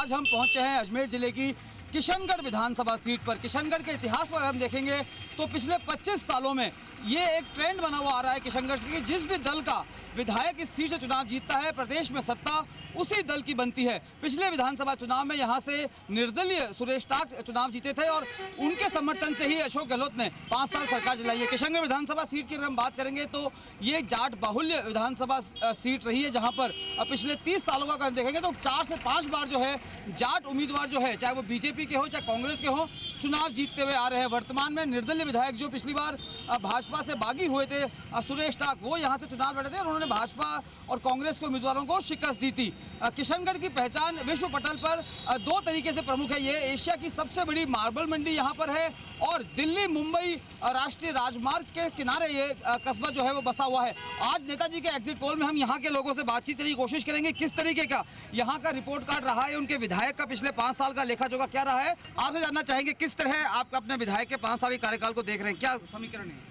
आज हम पहुंचे हैं अजमेर जिले की किशनगढ़ विधानसभा सीट पर। किशनगढ़ के इतिहास पर हम देखेंगे तो पिछले 25 सालों में ये एक ट्रेंड बना हुआ आ रहा है किशनगढ़ से कि जिस भी दल का विधायक इस सीट से चुनाव जीतता है, प्रदेश में सत्ता उसी दल की बनती है। पिछले विधानसभा चुनाव में यहाँ से निर्दलीय सुरेश टाक चुनाव जीते थे और उनके समर्थन से ही अशोक गहलोत ने 5 साल सरकार चलाई है। किशनगढ़ विधानसभा सीट की अगर हम बात करेंगे तो ये जाट बाहुल्य विधानसभा सीट रही है, जहाँ पर पिछले 30 सालों का अगर देखेंगे तो 4 से 5 बार जो है जाट उम्मीदवार जो है, चाहे वो बीजेपी के हो चाहे कांग्रेस के हो, चुनाव जीतते हुए आ रहे हैं। वर्तमान में निर्दलीय विधायक जो पिछली बार भाजपा से बागी हुए थे सुरेश टाक, वो यहाँ से चुनाव लड़े थे और उन्होंने भाजपा और कांग्रेस के उम्मीदवारों को शिकस्त दी थी। किशनगढ़ की पहचान विश्व पटल पर 2 तरीके से प्रमुख है। ये एशिया की सबसे बड़ी मार्बल मंडी यहाँ पर है और दिल्ली मुंबई राष्ट्रीय राजमार्ग के किनारे ये कस्बा जो है वो बसा हुआ है। आज नेताजी के एग्जिट पोल में हम यहाँ के लोगों से बातचीत करने की कोशिश करेंगे, किस तरीके का यहाँ का रिपोर्ट कार्ड रहा है, उनके विधायक का पिछले 5 साल का लेखा जोखा क्या रहा है। आपसे जानना चाहेंगे किस तरह आप अपने विधायक के 5 साल के कार्यकाल को देख रहे हैं, क्या समीकरण है?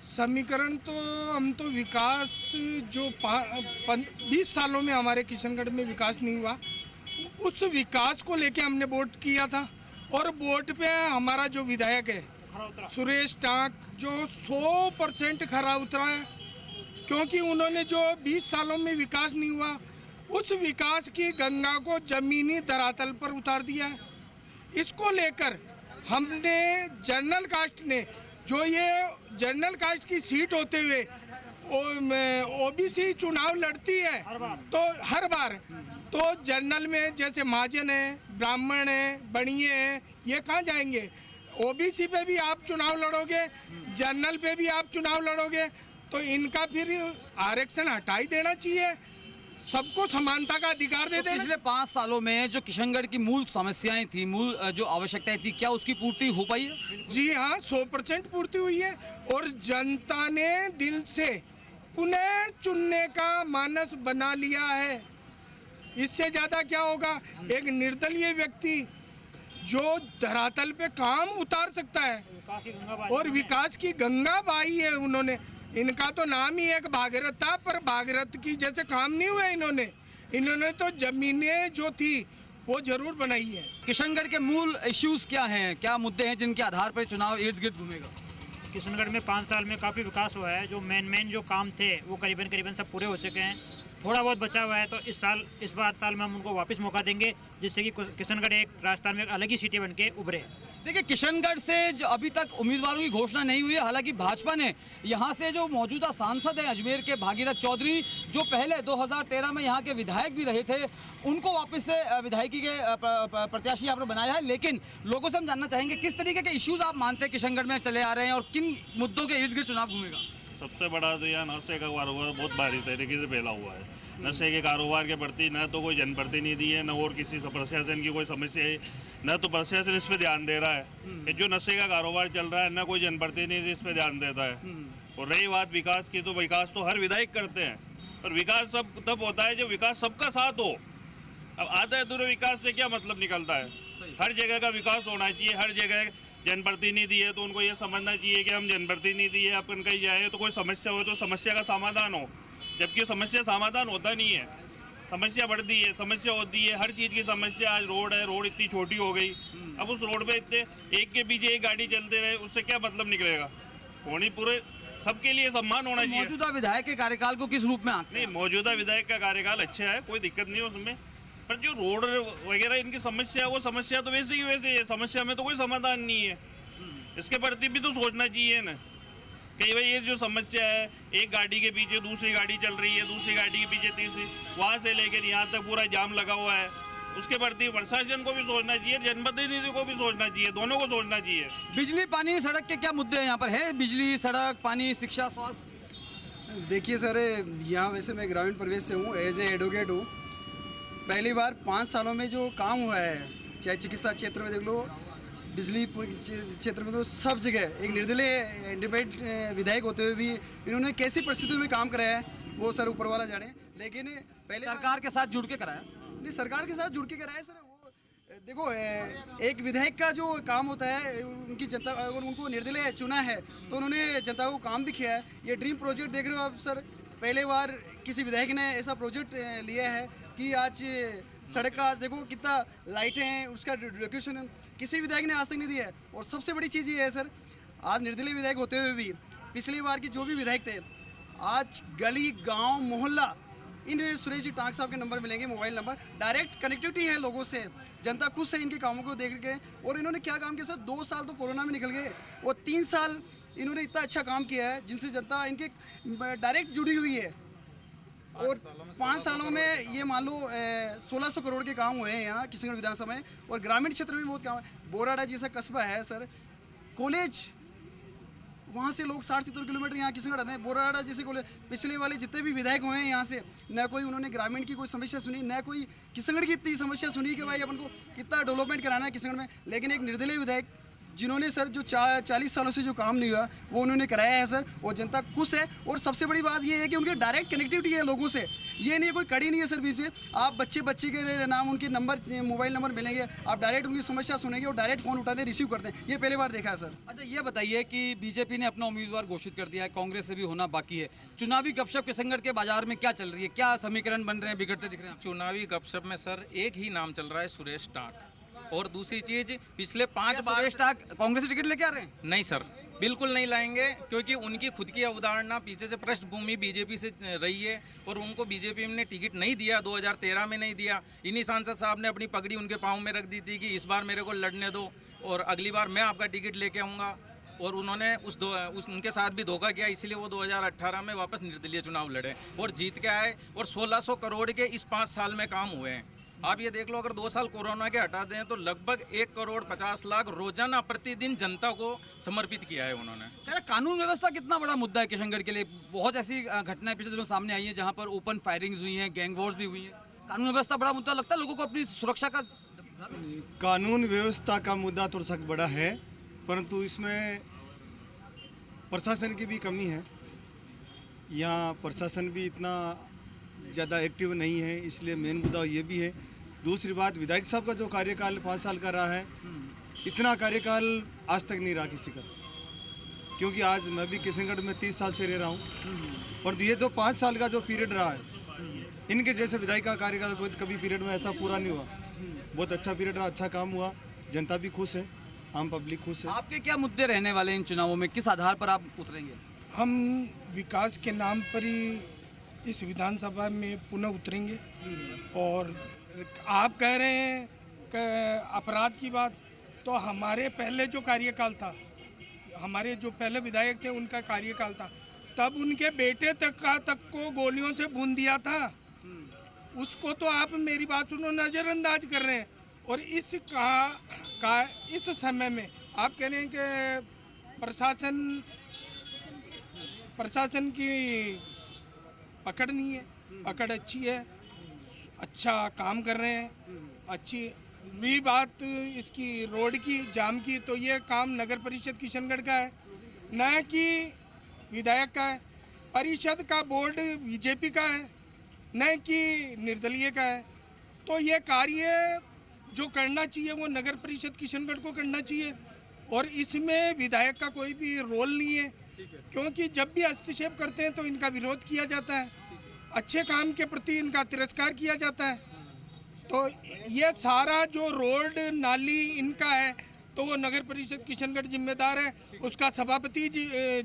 समीकरण तो हम तो विकास जो 20 सालों में हमारे किशनगढ़ में विकास नहीं हुआ, उस विकास को लेके हमने वोट किया था और वोट पे हमारा जो विधायक है सुरेश टाक जो 100% खरा उतरा है, क्योंकि उन्होंने जो 20 सालों में विकास नहीं हुआ उस विकास की गंगा को जमीनी धरातल पर उतार दिया है। इसको लेकर हमने जनरल कास्ट ने जो ये जनरल कास्ट की सीट होते हुए ओबीसी चुनाव लड़ती है तो हर बार तो जनरल में जैसे महाजन है, ब्राह्मण है, बणिये हैं, ये कहाँ जाएंगे? ओबीसी पे भी आप चुनाव लड़ोगे, जनरल पे भी आप चुनाव लड़ोगे, तो इनका फिर आरक्षण हटा ही देना चाहिए, सबको समानता का अधिकार दे देना। पिछले 5 सालों में जो किशनगढ़ की मूल समस्याएं थी, मूल जो आवश्यकताएं थी, क्या उसकी पूर्ति हो पाई है? जी हाँ, 100% पूर्ति हुई है और जनता ने दिल से पुनः चुनने का मानस बना लिया है। इससे ज़्यादा क्या होगा? एक निर्दलीय व्यक्ति जो धरातल पे काम उतार सकता है और विकास की गंगा बहाई है उन्होंने। इनका तो नाम ही एक भागीरथ था, पर भागीरथ की जैसे काम नहीं हुआ इन्होंने तो जमीनें जो थी वो जरूर बनाई है। किशनगढ़ के मूल इश्यूज क्या हैं, क्या मुद्दे हैं जिनके आधार पर चुनाव इर्द गिर्द घूमेगा? किशनगढ़ में 5 साल में काफ़ी विकास हुआ है। जो मेन जो काम थे वो करीबन सब पूरे हो चुके हैं। थोड़ा बहुत बचा हुआ है तो इस बार साल में हम उनको वापस मौका देंगे, जिससे कि किशनगढ़ एक राजस्थान में एक अलग ही सिटी बन के उभरे। देखिए, किशनगढ़ से जो अभी तक उम्मीदवारों की घोषणा नहीं हुई है, हालांकि भाजपा ने यहाँ से जो मौजूदा सांसद हैं अजमेर के भागीरथ चौधरी, जो पहले 2013 में यहाँ के विधायक भी रहे थे, उनको वापस से विधायकी के प्रत्याशी यहाँ पर बनाया है। लेकिन लोगों से हम जानना चाहेंगे किस तरीके के इश्यूज आप मानते हैं किशनगढ़ में चले आ रहे हैं और किन मुद्दों के इर्द गिर्द चुनाव घूमेगा? सबसे बड़ा तो यह नशे का कारोबार बहुत भारी तरीके से फैला हुआ है। नशे के कारोबार के प्रति न तो कोई जनप्रतिनिधि है, न और किसी प्रशासन की कोई समस्या है, न तो प्रशासन इस पर ध्यान दे रहा है कि जो नशे का कारोबार चल रहा है, न कोई जनप्रतिनिधि इस पर ध्यान देता है। और रही बात विकास की, तो विकास तो हर विधायक करते हैं, और विकास सब तब होता है जब विकास सबका साथ हो। अब आधा अधूरे विकास से क्या मतलब निकलता है? हर जगह का विकास होना चाहिए। हर जगह जनप्रतिनिधि है तो उनको ये समझना चाहिए कि हम जनप्रतिनिधि है, अपन कहीं जाए तो कोई समस्या हो तो समस्या का समाधान हो, जबकि समस्या समाधान होता नहीं है, समस्या बढ़ती है, समस्या होती है। हर चीज़ की समस्या। आज रोड है, रोड इतनी छोटी हो गई, अब उस रोड पे इतने एक के पीछे एक गाड़ी चलते रहे, उससे क्या मतलब निकलेगा? होनी पूरे सबके लिए सम्मान होना चाहिए। मौजूदा विधायक के कार्यकाल को किस रूप में आंकते हैं? नहीं, मौजूदा विधायक का कार्यकाल अच्छा है, कोई दिक्कत नहीं है उसमें, पर जो रोड वगैरह इनकी समस्या है वो समस्या तो वैसे ही वैसे है, समस्या में तो कोई समाधान नहीं है। इसके प्रति भी तो सोचना चाहिए ना कि भाई ये जो समस्या है, एक गाड़ी के पीछे दूसरी गाड़ी चल रही है, दूसरी गाड़ी के पीछे तीसरी, वहाँ से लेकर यहाँ तक पूरा जाम लगा हुआ है, उसके प्रति प्रशासन को भी सोचना चाहिए, जनप्रतिनिधि को भी सोचना चाहिए, दोनों को सोचना चाहिए। बिजली, पानी, सड़क के क्या मुद्दे हैं यहाँ पर? है बिजली, सड़क, पानी, शिक्षा, स्वास्थ्य? देखिए सर, यहाँ वैसे मैं ग्रामीण परिवेश से हूँ, एज ए एडवोकेट हूँ। पहली बार 5 सालों में जो काम हुआ है, चाहे चिकित्सा क्षेत्र में देख लो, बिजली क्षेत्र में, तो सब जगह एक निर्दलीय इंडिपेंडेंट विधायक होते हुए भी इन्होंने कैसी परिस्थितियों में काम कराया है वो सर ऊपर वाला जाने। लेकिन पहले सरकार के साथ जुड़ के कराया? नहीं, सरकार के साथ जुड़ के कराया सर। वो देखो, एक विधायक का जो काम होता है, उनकी जनता अगर उनको निर्दलीय चुना है तो उन्होंने जनता को काम भी किया है। ये ड्रीम प्रोजेक्ट देख रहे हो आप सर, पहले बार किसी विधायक ने ऐसा प्रोजेक्ट लिया है कि आज सड़क का देखो कितना लाइटें हैं, उसका डेकोरेशन किसी विधायक ने आज तक नहीं दिया है। और सबसे बड़ी चीज़ ये है सर, आज निर्दलीय विधायक होते हुए भी पिछली बार की जो भी विधायक थे, आज गली गांव मोहल्ला इन सुरेश जी टांक साहब के नंबर मिलेंगे, मोबाइल नंबर, डायरेक्ट कनेक्टिविटी है लोगों से, जनता खुश है इनके कामों को देख के। और इन्होंने क्या काम किया सर, 2 साल तो कोरोना में निकल गए और 3 साल इन्होंने इतना अच्छा काम किया है जिनसे जनता इनके डायरेक्ट जुड़ी हुई है। और 5 सालों में ये मान लो 1600 करोड़ के काम हुए हैं यहाँ किशनगढ़ विधानसभा में। और ग्रामीण क्षेत्र में बहुत काम है। बोराडा जैसा कस्बा है सर, कॉलेज वहाँ से लोग 60-70 किलोमीटर यहाँ किशनगढ़ आते हैं। बोराडा जैसे कॉलेज, पिछले वाले जितने भी विधायक हुए हैं यहाँ से, न कोई उन्होंने ग्रामीण की कोई समस्या सुनी, न कोई किशनगढ़ की इतनी समस्या सुनी कि भाई अपन को कितना डेवलपमेंट कराना है किशनगढ़ में। लेकिन एक निर्दलीय विधायक जिन्होंने सर जो 40 सालों से जो काम नहीं हुआ वो उन्होंने कराया है सर, और जनता खुश है। और सबसे बड़ी बात ये है कि उनके डायरेक्ट कनेक्टिविटी है लोगों से, ये नहीं है कोई कड़ी नहीं है सर बीच में। आप बच्चे के नाम, उनके नंबर, मोबाइल नंबर मिलेंगे, आप डायरेक्ट उनकी समस्या सुनेंगे और डायरेक्ट फ़ोन उठाते हैं, रिसीव करते हैं। ये पहली बार देखा है सर। अच्छा ये बताइए कि बीजेपी ने अपना उम्मीदवार घोषित कर दिया है, कांग्रेस से भी होना बाकी है। चुनावी गपशप किशनगढ़ के बाजार में क्या चल रही है, क्या समीकरण बन रहे हैं, बिगड़ते दिख रहे हैं? चुनावी गपशप में सर एक ही नाम चल रहा है, सुरेश टांक। और दूसरी चीज, पिछले 5 बार सुरेश टांक कांग्रेस से टिकट लेके आ रहे हैं? नहीं सर, बिल्कुल नहीं लाएंगे, क्योंकि उनकी खुद की अवधारणा पीछे से पृष्ठभूमि बीजेपी से रही है और उनको बीजेपी ने टिकट नहीं दिया, 2013 में नहीं दिया। इन्हीं सांसद साहब ने अपनी पगड़ी उनके पाँव में रख दी थी कि इस बार मेरे को लड़ने दो और अगली बार मैं आपका टिकट लेके आऊँगा। और उन्होंने उनके साथ भी धोखा किया, इसलिए वो 2018 में वापस निर्दलीय चुनाव लड़े और जीत के आए। और 1600 करोड़ के इस 5 साल में काम हुए हैं। आप ये देख लो, अगर 2 साल कोरोना के हटा दें तो लगभग 1,50,00,000 रोजाना प्रतिदिन जनता को समर्पित किया है उन्होंने। क्या कानून व्यवस्था कितना बड़ा मुद्दा है किशनगढ़ के लिए? बहुत ऐसी घटनाएं पिछले दिनों सामने आई हैं जहां पर ओपन फायरिंग्स हुई हैं, गैंग वॉर्स भी हुई हैं। कानून व्यवस्था बड़ा मुद्दा लगता है लोगों को, अपनी सुरक्षा का? कानून व्यवस्था का मुद्दा थोड़ा सा बड़ा है, परंतु इसमें प्रशासन की भी कमी है। यहाँ प्रशासन भी इतना ज़्यादा एक्टिव नहीं है, इसलिए मेन मुद्दा ये भी है। दूसरी बात, विधायक साहब का जो कार्यकाल 5 साल का रहा है, इतना कार्यकाल आज तक नहीं रहा किसी का। क्योंकि आज मैं भी किशनगढ़ में 30 साल से रह रहा हूँ और ये जो 5 साल का जो पीरियड रहा है, इनके जैसे विधायक का कार्यकाल कभी पीरियड में ऐसा पूरा नहीं हुआ। बहुत अच्छा पीरियड रहा, अच्छा काम हुआ, जनता भी खुश है, आम पब्लिक खुश है। आपके क्या मुद्दे रहने वाले हैं इन चुनावों में, किस आधार पर आप उतरेंगे? हम विकास के नाम पर ही इस विधानसभा में पुनः उतरेंगे। और आप कह रहे हैं कि अपराध की बात, तो हमारे पहले जो कार्यकाल था, हमारे जो पहले विधायक थे उनका कार्यकाल था, तब उनके बेटे तक को गोलियों से भून दिया था। उसको तो आप, मेरी बात सुनो, नज़रअंदाज कर रहे हैं। और इस समय में आप कह रहे हैं कि प्रशासन की पकड़ नहीं है। पकड़ अच्छी है, अच्छा काम कर रहे हैं। अच्छी भी बात इसकी रोड की, जाम की, तो ये काम नगर परिषद किशनगढ़ का है, न कि विधायक का है। परिषद का बोर्ड बीजेपी का है, न कि निर्दलीय का है। तो ये कार्य जो करना चाहिए वो नगर परिषद किशनगढ़ को करना चाहिए और इसमें विधायक का कोई भी रोल नहीं है। क्योंकि जब भी हस्तक्षेप करते हैं तो इनका विरोध किया जाता है, अच्छे काम के प्रति इनका तिरस्कार किया जाता है। तो ये सारा जो रोड नाली इनका है तो वो नगर परिषद किशनगढ़ जिम्मेदार है, उसका सभापति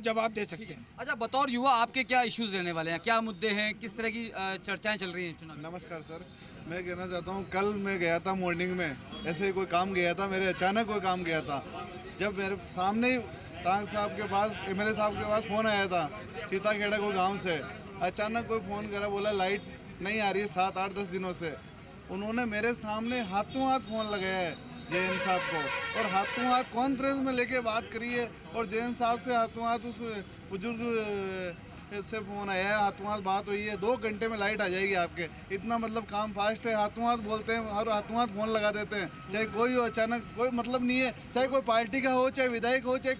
जवाब दे सकते हैं। अच्छा, बतौर युवा आपके क्या इश्यूज रहने वाले हैं, क्या मुद्दे हैं, किस तरह की चर्चाएं चल रही हैं चुनाव? नमस्कार सर, मैं कहना चाहता हूँ, कल मैं गया था मॉर्निंग में, ऐसे ही कोई काम गया था, मेरे अचानक कोई काम गया था। जब मेरे सामने ही टांग साहब के पास, एमएलए साहब के पास फ़ोन आया था सीताखेड़ा को गाँव से, अचानक कोई फ़ोन करा, बोला लाइट नहीं आ रही है 7-8-10 दिनों से। उन्होंने मेरे सामने हाथों हाथ फ़ोन लगाया है जयंत साहब को, और हाथों हाथ कॉन्फ्रेंस में लेके बात करी है। और जयंत साहब से हाथों हाथ उस बुजुर्ग से फ़ोन आया है, हाथों हाथ बात हुई है, 2 घंटे में लाइट आ जाएगी आपके। इतना मतलब काम फास्ट है, हाथों हाथ बोलते हैं और हाथों हाथ फ़ोन लगा देते हैं। चाहे कोई हो, अचानक कोई मतलब नहीं है, चाहे कोई पार्टी का हो, चाहे विधायक हो, चाहे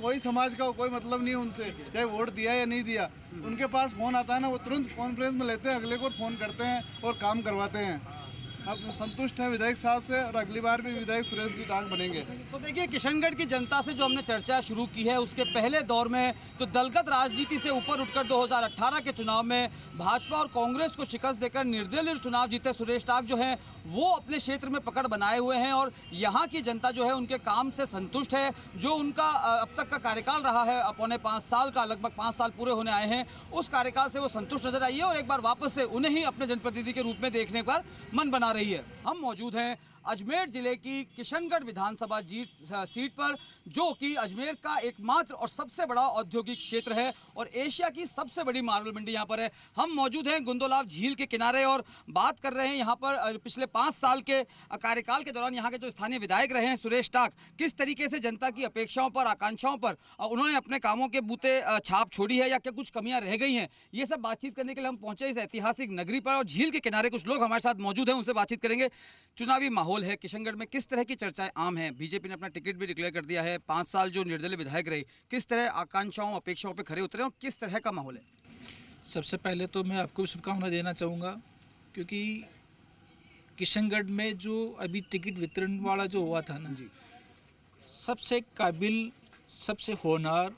कोई समाज का हो, कोई मतलब नहीं है उनसे, चाहे वोट दिया या नहीं दिया। उनके पास फ़ोन आता है ना, वो तुरंत कॉन्फ्रेंस में लेते हैं, अगले को फ़ोन करते हैं और काम करवाते हैं। हम संतुष्ट हैं विधायक साहब से और अगली बार भी विधायक सुरेश जी टांग बनेंगे। तो देखिए, किशनगढ़ की जनता से जो हमने चर्चा शुरू की है, उसके पहले दौर में तो दलगत राजनीति से ऊपर उठकर 2018 के चुनाव में भाजपा और कांग्रेस को शिकस्त देकर निर्दलीय चुनाव जीते सुरेश टाक जो हैं वो अपने क्षेत्र में पकड़ बनाए हुए हैं और यहाँ की जनता जो है उनके काम से संतुष्ट है। जो उनका अब तक का कार्यकाल रहा है, पौने 5 साल का, लगभग 5 साल पूरे होने आए हैं, उस कार्यकाल से वो संतुष्ट नजर आई है और एक बार वापस से उन्हें ही अपने जनप्रतिनिधि के रूप में देखने पर मन बना रही है। हम मौजूद हैं अजमेर जिले की किशनगढ़ विधानसभा सीट पर, जो कि अजमेर का एकमात्र और सबसे बड़ा औद्योगिक क्षेत्र है और एशिया की सबसे बड़ी मार्बल मंडी यहाँ पर है। हम मौजूद हैं गुंदोलाव झील के किनारे और बात कर रहे हैं यहाँ पर पिछले 5 साल के कार्यकाल के दौरान यहाँ के जो स्थानीय विधायक रहे हैं सुरेश टाक, किस तरीके से जनता की अपेक्षाओं पर, आकांक्षाओं पर उन्होंने अपने कामों के बूते छाप छोड़ी है या क्या कुछ कमियाँ रह गई हैं, ये सब बातचीत करने के लिए हम पहुँचे इस ऐतिहासिक नगरी पर और झील के किनारे कुछ लोग हमारे साथ मौजूद हैं, उनसे बातचीत करेंगे। चुनावी माहौल है किशनगढ़ में, किस तरह की चर्चाएं आम हैं? बीजेपी ने अपना टिकट भी डिक्लेयर कर दिया है, 5 साल जो निर्दलीय विधायक रहे, किस तरह आकांक्षाओं अपेक्षाओं पे खरे उतरे और किस तरह का माहौल है? सबसे पहले तो मैं आपको शुभकामना देना चाहूँगा, क्योंकि किशनगढ़ में जो अभी टिकट वितरण वाला जो हुआ था ना, सबसे काबिल, सबसे होनहार,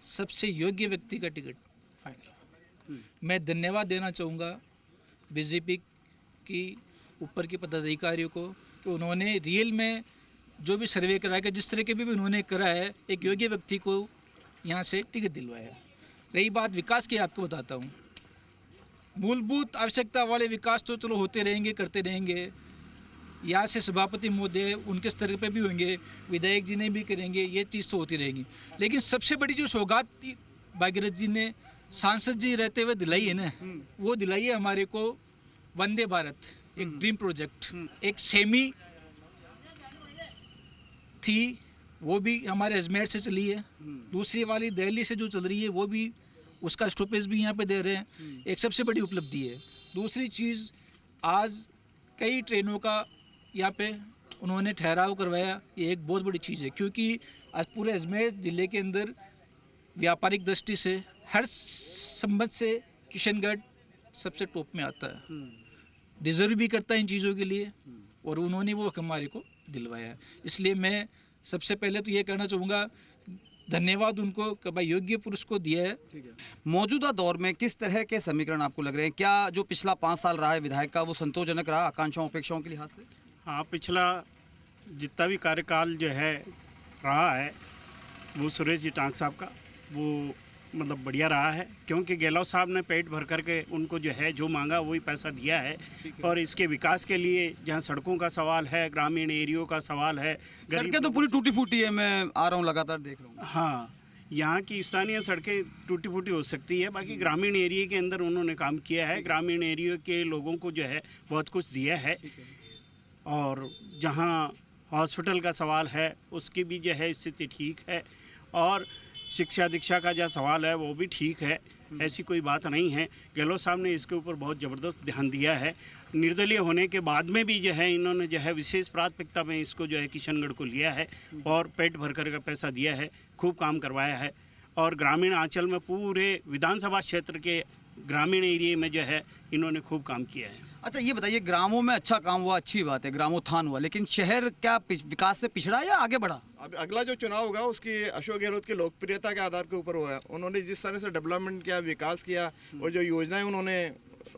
सबसे योग्य व्यक्ति का टिकट फाइनल। मैं धन्यवाद देना चाहूँगा बीजेपी की ऊपर के पदाधिकारियों को कि उन्होंने रियल में जो भी सर्वे कराया कि जिस तरह के भी उन्होंने करा है, एक योग्य व्यक्ति को यहाँ से टिकट दिलवाया। रही बात विकास की, आपको बताता हूँ, मूलभूत आवश्यकता वाले विकास तो चलो होते रहेंगे, करते रहेंगे। यहाँ से सभापति महोदय उनके स्तर पे भी होंगे, विधायक जी ने भी करेंगे, ये चीज़ तो होती रहेगी। लेकिन सबसे बड़ी जो सौगात भागीरथ जी ने सांसद जी रहते हुए दिलाई है ना, वो दिलाई है हमारे को वंदे भारत, एक ड्रीम प्रोजेक्ट। एक सेमी थी, वो भी हमारे अजमेर से चली है। दूसरी वाली दिल्ली से जो चल रही है, वो भी, उसका स्टॉपेज भी यहाँ पे दे रहे हैं। एक सबसे बड़ी उपलब्धि है। दूसरी चीज़, आज कई ट्रेनों का यहाँ पे उन्होंने ठहराव करवाया, ये एक बहुत बड़ी चीज़ है, क्योंकि आज पूरे अजमेर ज़िले के अंदर व्यापारिक दृष्टि से हर संबंध से किशनगढ़ सबसे टॉप में आता है, डिज़र्व भी करता है इन चीज़ों के लिए, और उन्होंने वो हमारे को दिलवाया है। इसलिए मैं सबसे पहले तो ये कहना चाहूँगा, धन्यवाद उनको कि भाई योग्य पुरुष को दिया है। मौजूदा दौर में किस तरह के समीकरण आपको लग रहे हैं? क्या जो पिछला 5 साल रहा है विधायक का, वो संतोषजनक रहा आकांक्षाओं अपेक्षाओं के लिहाज से? हाँ, पिछला जितना भी कार्यकाल जो है रहा है, वो सुरेश जी टांग साहब का वो मतलब बढ़िया रहा है, क्योंकि गहलोत साहब ने पेट भर करके उनको जो है जो मांगा वही पैसा दिया है। और इसके विकास के लिए जहाँ सड़कों का सवाल है, ग्रामीण एरियो का सवाल है, सड़कें तो पूरी टूटी फूटी है, मैं आ रहा हूँ लगातार देख रहा हूँ। हाँ, यहाँ की स्थानीय सड़कें टूटी फूटी हो सकती है, बाकी ग्रामीण एरिया के अंदर उन्होंने काम किया है, ग्रामीण एरिया के लोगों को जो है बहुत कुछ दिया है। और जहाँ हॉस्पिटल का सवाल है, उसकी भी जो है स्थिति ठीक है, और शिक्षा दीक्षा का जो सवाल है वो भी ठीक है, ऐसी कोई बात नहीं है। गहलोत साहब ने इसके ऊपर बहुत ज़बरदस्त ध्यान दिया है। निर्दलीय होने के बाद में भी जो है इन्होंने जो है विशेष प्राथमिकता में इसको जो है किशनगढ़ को लिया है और पेट भर कर का पैसा दिया है, खूब काम करवाया है। और ग्रामीण आंचल में पूरे विधानसभा क्षेत्र के ग्रामीण एरिया में जो है इन्होंने खूब काम किया है। अच्छा, ये बताइए, ग्रामों में अच्छा काम हुआ, अच्छी बात है, ग्रामोत्थान हुआ, लेकिन शहर क्या विकास से पिछड़ा या आगे बढ़ा? अब अगला जो चुनाव होगा उसकी अशोक गहलोत की लोकप्रियता के आधार के ऊपर हुआ। उन्होंने जिस तरह से डेवलपमेंट किया, विकास किया, और जो योजनाएं उन्होंने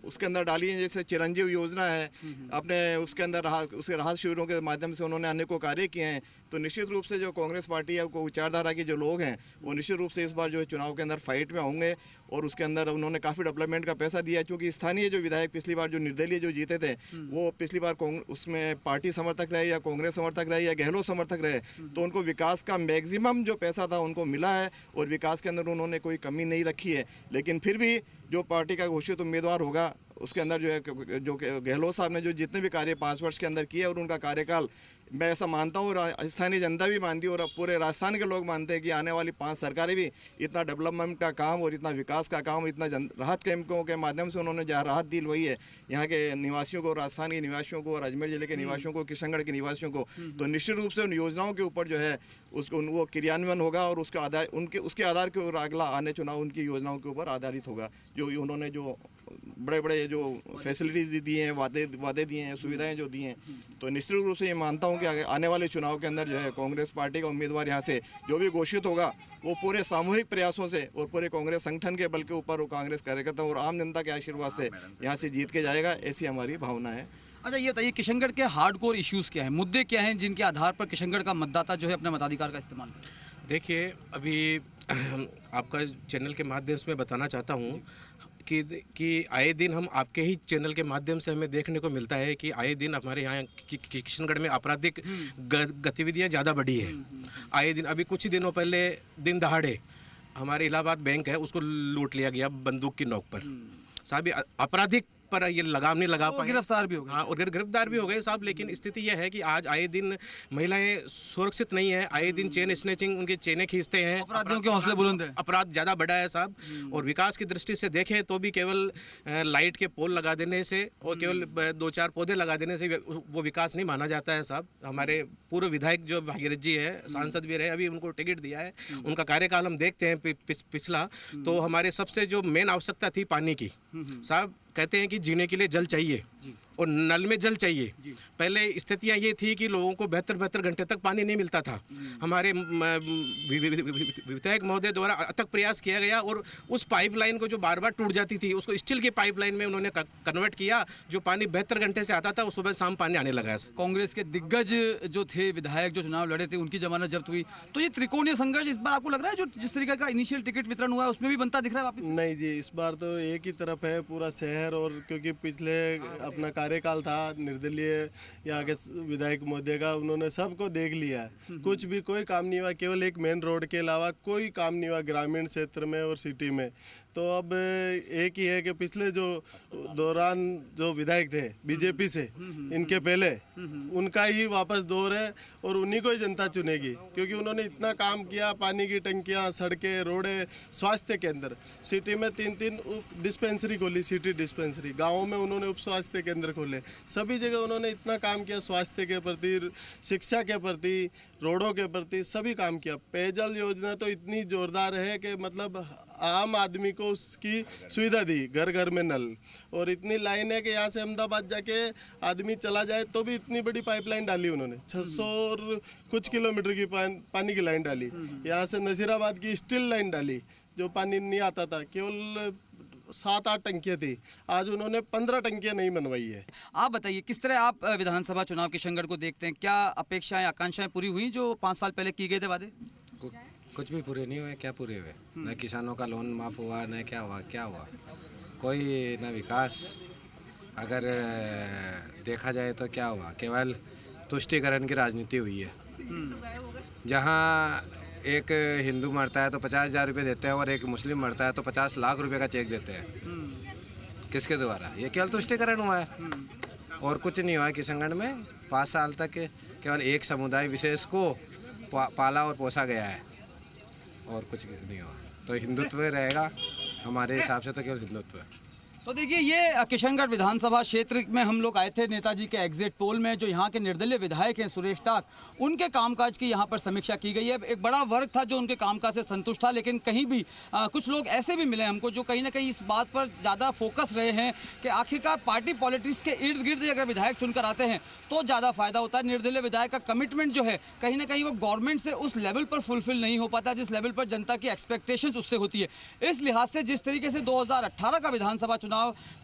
उसके अंदर डाली हैं, जैसे चिरंजीव योजना है, अपने उसके अंदर उसके राहत शिविरों के माध्यम से उन्होंने अनेकों कार्य किए हैं। तो निश्चित रूप से जो कांग्रेस पार्टी है, को विचारधारा के जो लोग हैं, वो निश्चित रूप से इस बार जो है चुनाव के अंदर फाइट में होंगे। और उसके अंदर उन्होंने काफ़ी डेवलपमेंट का पैसा दिया है, क्योंकि स्थानीय जो विधायक पिछली बार जो निर्दलीय जो जीते थे, वो पिछली बार उसमें पार्टी समर्थक रहे या कांग्रेस समर्थक रहे या गहलोत समर्थक रहे, तो उनको विकास का मैक्सिमम जो पैसा था उनको मिला है और विकास के अंदर उन्होंने कोई कमी नहीं रखी है। लेकिन फिर भी जो पार्टी का घोषित उम्मीदवार होगा, उसके अंदर जो है जो गहलोत साहब ने जो जितने भी कार्य 5 वर्ष के अंदर किए, और उनका कार्यकाल मैं ऐसा मानता हूँ और स्थानीय जनता भी मानती है और पूरे राजस्थान के लोग मानते हैं कि आने वाली 5 सरकारें भी इतना डेवलपमेंट का काम और इतना विकास का काम, इतना राहत कैंपों के माध्यम से उन्होंने जहाँ राहत दिलवाई है यहाँ के निवासियों को, राजस्थान के निवासियों को और अजमेर जिले के निवासियों को, किशनगढ़ के निवासियों को, तो निश्चित रूप से उन योजनाओं के ऊपर जो है उसको वो क्रियान्वयन होगा और उसके आधार के ऊपर अगला आने चुनाव उनकी योजनाओं के ऊपर आधारित होगा, जो उन्होंने जो बड़े बड़े जो फैसिलिटीज़ दी हैं, वादे दिए हैं, सुविधाएं जो दी हैं, तो निश्चित रूप से ये मानता हूँ कि आने वाले चुनाव के अंदर जो है कांग्रेस पार्टी का उम्मीदवार यहाँ से जो भी घोषित होगा वो पूरे सामूहिक प्रयासों से और पूरे कांग्रेस संगठन के बल के ऊपर वो कांग्रेस कार्यकर्ता और आम जनता के आशीर्वाद से यहाँ से जीत के जाएगा, ऐसी हमारी भावना है। अच्छा, ये बताइए किशनगढ़ के हार्डकोर इश्यूज़ क्या हैं, मुद्दे क्या हैं जिनके आधार पर किशनगढ़ का मतदाता जो है अपने मताधिकार का इस्तेमाल करे? देखिए, अभी आपका चैनल के माध्यम से मैं बताना चाहता हूँ कि आए दिन हम आपके ही चैनल के माध्यम से हमें देखने को मिलता है कि आए दिन हमारे यहाँ किशनगढ़ में आपराधिक गतिविधियाँ ज़्यादा बढ़ी है। आए दिन, अभी कुछ ही दिनों पहले दिन दहाड़े हमारे इलाहाबाद बैंक है उसको लूट लिया गया बंदूक की नोक पर। साहब, आपराधिक पर ये लगाम नहीं लगा पाए, गिरफ्तार भी हो गए। हाँ, और गिरफ्तार भी हो गए साहब। लेकिन स्थिति यह है कि आज आए दिन महिलाएं सुरक्षित नहीं है, आए दिन चेन स्नैचिंग, उनके चेनें खींचते हैं, अपराधियों के हौसले बुलंद है, अपराध ज़्यादा बढ़ा है साहब। और विकास की दृष्टि से देखें तो भी केवल लाइट के पोल लगा देने से और केवल 2-4 पौधे लगा देने से वो विकास नहीं माना जाता है साहब। हमारे पूर्व विधायक जो भागीरथ जी है, सांसद भी रहे, अभी उनको टिकट दिया है, उनका कार्यकाल हम देखते हैं पिछला, तो हमारे सबसे जो मेन आवश्यकता थी पानी की साहब, कहते हैं कि जीने के लिए जल चाहिए और नल में जल चाहिए। पहले स्थितियां ये थी कि लोगों को 72 घंटे तक पानी नहीं मिलता था। हमारे विधायक महोदय द्वारा अथक प्रयास किया गया और उस पाइपलाइन को जो बार बार टूट जाती थी उसको स्टील की पाइपलाइन में उन्होंने कन्वर्ट किया। जो पानी 72 घंटे से आता था वो सुबह शाम पानी आने लगा है। कांग्रेस के दिग्गज जो थे विधायक जो चुनाव लड़े थे उनकी जमानत जब्त हुई, तो ये त्रिकोणीय संघर्ष इस बार आपको लग रहा है जो जिस तरीके का इनिशियल टिकट वितरण हुआ है उसमें भी बनता दिख रहा है वापस? नहीं जी, इस बार तो एक ही तरफ है पूरा शहर, और क्योंकि पिछले अपना कार्यकाल था निर्दलीय यहाँ के विधायक महोदय का, उन्होंने सबको देख लिया है। कुछ भी कोई काम नहीं हुआ, केवल एक मेन रोड के अलावा कोई काम नहीं हुआ ग्रामीण क्षेत्र में और सिटी में। तो अब एक ही है कि पिछले जो दौरान जो विधायक थे बीजेपी से, इनके पहले, उनका ही वापस दौर है और उन्हीं को ही जनता चुनेगी, क्योंकि उन्होंने इतना काम किया। पानी की टंकियां, सड़कें, रोडें, स्वास्थ्य केंद्र, सिटी में 3-3 उप डिस्पेंसरी खोली, सिटी डिस्पेंसरी, गाँवों में उन्होंने उप स्वास्थ्य केंद्र खोले, सभी जगह उन्होंने इतना काम किया। स्वास्थ्य के प्रति, शिक्षा के प्रति, रोडों के प्रति सभी काम किया। पेयजल योजना तो इतनी जोरदार है कि मतलब आम आदमी को उसकी सुविधा दी, घर घर में नल, और इतनी लाइन है कि यहाँ से अहमदाबाद जाके आदमी चला जाए तो भी इतनी बड़ी पाइपलाइन डाली उन्होंने, 600 और कुछ किलोमीटर की पानी की लाइन डाली। यहाँ से नजीराबाद की स्टील लाइन डाली, जो पानी नहीं आता था, केवल 7-8 टंकियाँ थी, आज उन्होंने 15 टंकियाँ नहीं बनवाई है। आप बताइए किस तरह आप विधानसभा चुनाव किशनगढ़ को देखते हैं? क्या अपेक्षाएं, आकांक्षाएं पूरी हुई जो 5 साल पहले किए गए थे वादे? कुछ भी पूरे नहीं हुए। क्या पूरे हुए? न किसानों का लोन माफ़ हुआ, न क्या हुआ कोई न विकास। अगर देखा जाए तो क्या हुआ, केवल तुष्टीकरण की राजनीति हुई है। जहाँ एक हिंदू मरता है तो 50,000 रुपये देते हैं और एक मुस्लिम मरता है तो 50 लाख रुपए का चेक देते हैं। किसके द्वारा? ये केवल तुष्टीकरण हुआ है और कुछ नहीं हुआ है। किशनगढ़ में 5 साल तक केवल एक समुदाय विशेष को पाला और पोसा गया है और कुछ नहीं हुआ। तो हिंदुत्व रहेगा हमारे हिसाब से, तो केवल हिंदुत्व है। तो देखिए, ये किशनगढ़ विधानसभा क्षेत्र में हम लोग आए थे नेताजी के एग्जिट पोल में। जो यहाँ के निर्दलीय विधायक हैं सुरेश टाक, उनके कामकाज की यहाँ पर समीक्षा की गई है। एक बड़ा वर्ग था जो उनके कामकाज से संतुष्ट था, लेकिन कहीं भी कुछ लोग ऐसे भी मिले हमको जो कहीं ना कहीं इस बात पर ज़्यादा फोकस रहे हैं कि आखिरकार पार्टी पॉलिटिक्स के इर्द गिर्द अगर विधायक चुनकर आते हैं तो ज़्यादा फायदा होता है। निर्दलीय विधायक का कमिटमेंट जो है कहीं ना कहीं वो गवर्नमेंट से उस लेवल पर फुलफिल नहीं हो पाता जिस लेवल पर जनता की एक्सपेक्टेशंस उससे होती है। इस लिहाज से जिस तरीके से 2018 का विधानसभा चुनाव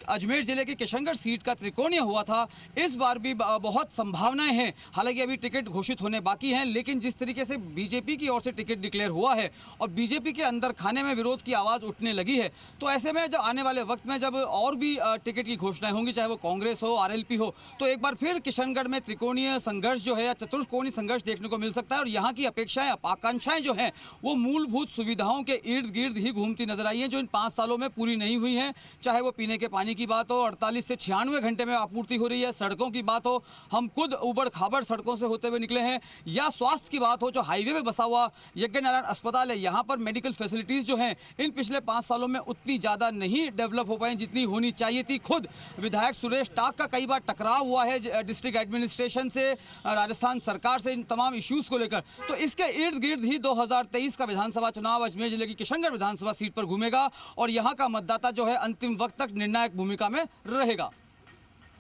अजमेर जिले के किशनगढ़ सीट का त्रिकोणीय हुआ था, इस बार भी बहुत संभावनाएं हैं। हालांकि अभी टिकट घोषित होने बाकी हैं, लेकिन जिस तरीके से बीजेपी की ओर से टिकट डिक्लेयर हुआ है और बीजेपी के अंदर खाने में विरोध की आवाज़ उठने लगी है, तो ऐसे में जब आने वाले वक्त में जब और भी टिकट की घोषणाएं होंगी, चाहे वो कांग्रेस हो, आरएलपी हो, तो एक बार फिर किशनगढ़ में त्रिकोणीय संघर्ष जो है या चतुष्कोणीय संघर्ष देखने को मिल सकता है। और यहाँ की अपेक्षाएं, आकांक्षाएं जो हैं वो मूलभूत सुविधाओं के इर्द गिर्द ही घूमती नजर आई हैं, जो इन 5 सालों में पूरी नहीं हुई हैं। चाहे वो पीने के पानी की बात हो, 48 से 96 घंटे में आपूर्ति हो रही है, सड़कों की बात हो, हम खुद उबड़ खाबड़ सड़कों से होते हुए निकले हैं, या स्वास्थ्य की बात हो, जो हाईवे में बसा हुआ यज्ञनारायण अस्पताल है, यहाँ पर मेडिकल फैसिलिटीज़ जो हैं इन पिछले 5 सालों में उतनी ज़्यादा नहीं डेवलप हो पाई जितनी होनी चाहिए थी। खुद विधायक सुरेश टाक का कई बार टकराव हुआ है डिस्ट्रिक्ट एडमिनिस्ट्रेशन से, राजस्थान सरकार से, इन तमाम इश्यूज़ को लेकर। तो इसके इर्द गिर्द ही 2023 का विधानसभा चुनाव अजमेर जिले की किशनगढ़ विधानसभा सीट पर घूमेगा और यहाँ का मतदाता जो है अंतिम वक्त तक निर्णायक भूमिका में रहेगा।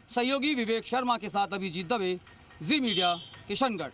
सहयोगी विवेक शर्मा के साथ अभिजीत दवे, जी मीडिया, किशनगढ़।